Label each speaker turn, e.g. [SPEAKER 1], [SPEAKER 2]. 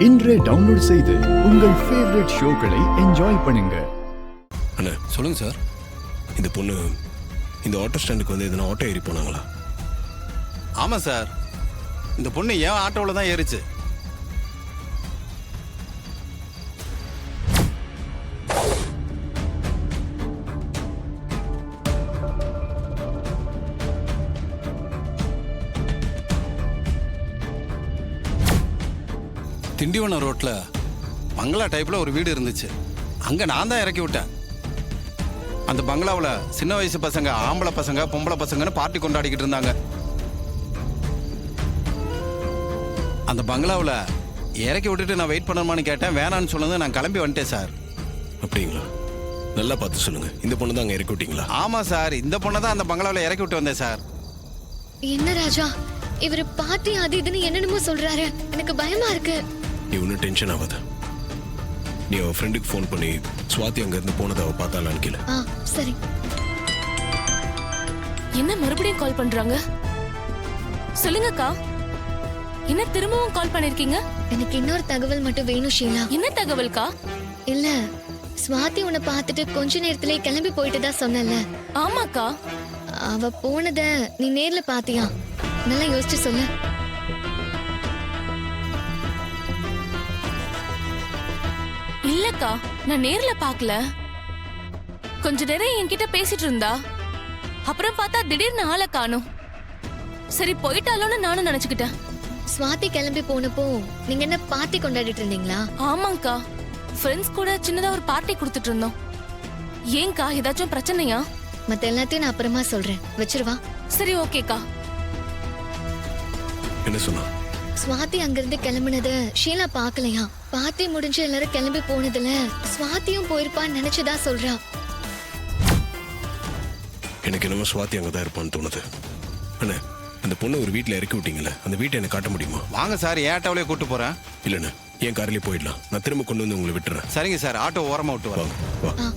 [SPEAKER 1] இன்றே டவுன்லோட் செய்து உங்கள் ஃபேவரட் ஷோக்களை என்ஜாய் பண்ணுங்க.
[SPEAKER 2] அண்ணா சொல்லுங்க சார். இந்த பொண்ணு இந்த ஆட்டோ ஸ்டாண்டுக்கு வந்து எதனா ஆட்டோ ஏறி போனாங்களா?
[SPEAKER 3] ஆமாம் சார், இந்த பொண்ணு ஏன் ஆட்டோவில் தான் ஏறிச்சு. திண்டிவனம் ரோட்டில் பங்களா டைப்பில் ஒரு வீடு இருந்துச்சு. அங்கே நான் தான் இறக்கி விட்டேன். அந்த பங்களாவில் சின்ன வயசு பசங்க, ஆம்பளை பசங்க, பொம்பளை பசங்கன்னு பார்ட்டி கொண்டாடிக்கிட்டு இருந்தாங்க. அந்த பங்களாவில் இறக்கி விட்டுட்டு நான் வெயிட் பண்ணணுமான்னு கேட்டேன். வேணான்னு சொன்னது நான் கிளம்பி வந்துட்டேன் சார்.
[SPEAKER 2] அப்படிங்களா? நல்லா பார்த்து சொல்லுங்க. இந்த பொண்ணு தான் அங்கே இறக்கி விட்டீங்களா?
[SPEAKER 3] ஆமாம் சார், இந்த பொண்ணை தான் அந்த பங்களாவில் இறக்கி விட்டு வந்தேன் சார்.
[SPEAKER 4] என்ன ராஜா, இவரு பார்ட்டி அது இதுன்னு என்னென்னமோ சொல்றாரு. எனக்கு பயமா இருக்கு.
[SPEAKER 2] நீ ஒன்றும் டென்ஷன் ஆகாத. நீ அவள் ஃப்ரெண்டுக்கு ஃபோன் பண்ணி சுவாதி அங்கேருந்து போனதை அவள் பார்த்தாலான்னு கேளு.
[SPEAKER 4] சரி.
[SPEAKER 5] என்ன மறுபடியும் கால் பண்றாங்க? சொல்லுங்கக்கா, என்ன திரும்பவும் கால் பண்ணிருக்கீங்க?
[SPEAKER 4] எனக்கு இன்னொரு தகவல் மட்டும் வேணும் ஷீலா.
[SPEAKER 5] என்ன தகவல்கா?
[SPEAKER 4] இல்ல, ஸ்வாதி உன்னை பார்த்துட்டு கொஞ்ச நேரத்திலே கிளம்பி போயிட்டு தான் சொன்னல.
[SPEAKER 5] ஆமாக்கா.
[SPEAKER 4] அவ போனத நீ நேர்ல பாத்தியா? நல்லா யோசிச்சு சொல்லு.
[SPEAKER 5] இல்லக்கா, நான் நேர்ல பார்க்கல. கொஞ்ச நேரம் என்கிட்ட பேசிட்டு இருந்தா, அப்புறம் பார்த்தா திடீர்னு ஆளை காணோம். சரி போயிட்டாலோன்னு நானும் நினைச்சுக்கிட்டேன்.
[SPEAKER 4] ஸ்வாதி கிளம்பி போனப்போ நீங்க என்ன பார்ட்டி கொண்டாடிட்டு இருந்தீங்களா?
[SPEAKER 5] ஆமாங்கக்கா, ஃப்ரெண்ட்ஸ் கூட சின்னதா ஒரு பார்ட்டி கொடுத்துட்டு இருந்தோம். ஏங்கா, ஏதாச்சும் பிரச்சனையா?
[SPEAKER 4] மத்த எல்லாத்தையும் நான் அப்புறமா சொல்றேன். வச்சிருவா.
[SPEAKER 5] சரி ஓகேக்கா.
[SPEAKER 2] என்ன சொன்னா?
[SPEAKER 4] ஸ்வாதி அங்கிருந்து கிளம்புனது ஷீலா பாக்கலையா. பார்ட்டி முடிஞ்சு எல்லாரும் கிளம்பி போனதுல ஸ்வாதியும் போயிருப்பான்னு நினைச்சுதா சொல்றா.
[SPEAKER 2] எனக்கு என்னமோ சுவாதி அங்கே தான் இருப்பான்னு தோணுது. அண்ணா, அந்த பொண்ணு ஒரு வீட்டில் இறக்கி விட்டீங்களே, அந்த வீட்டை எனக்கு காட்ட முடியுமா?
[SPEAKER 3] வாங்க சார், என் ஆட்டோவிலே கூட்டு போகிறேன்.
[SPEAKER 2] இல்லைண்ணா, என் காரிலே போயிடலாம். நான் திரும்ப கொண்டு வந்து உங்களை விட்டுறேன்.
[SPEAKER 3] சரிங்க சார், ஆட்டோ ஓரமாக விட்டு வரேன்.
[SPEAKER 2] வாங்க வா.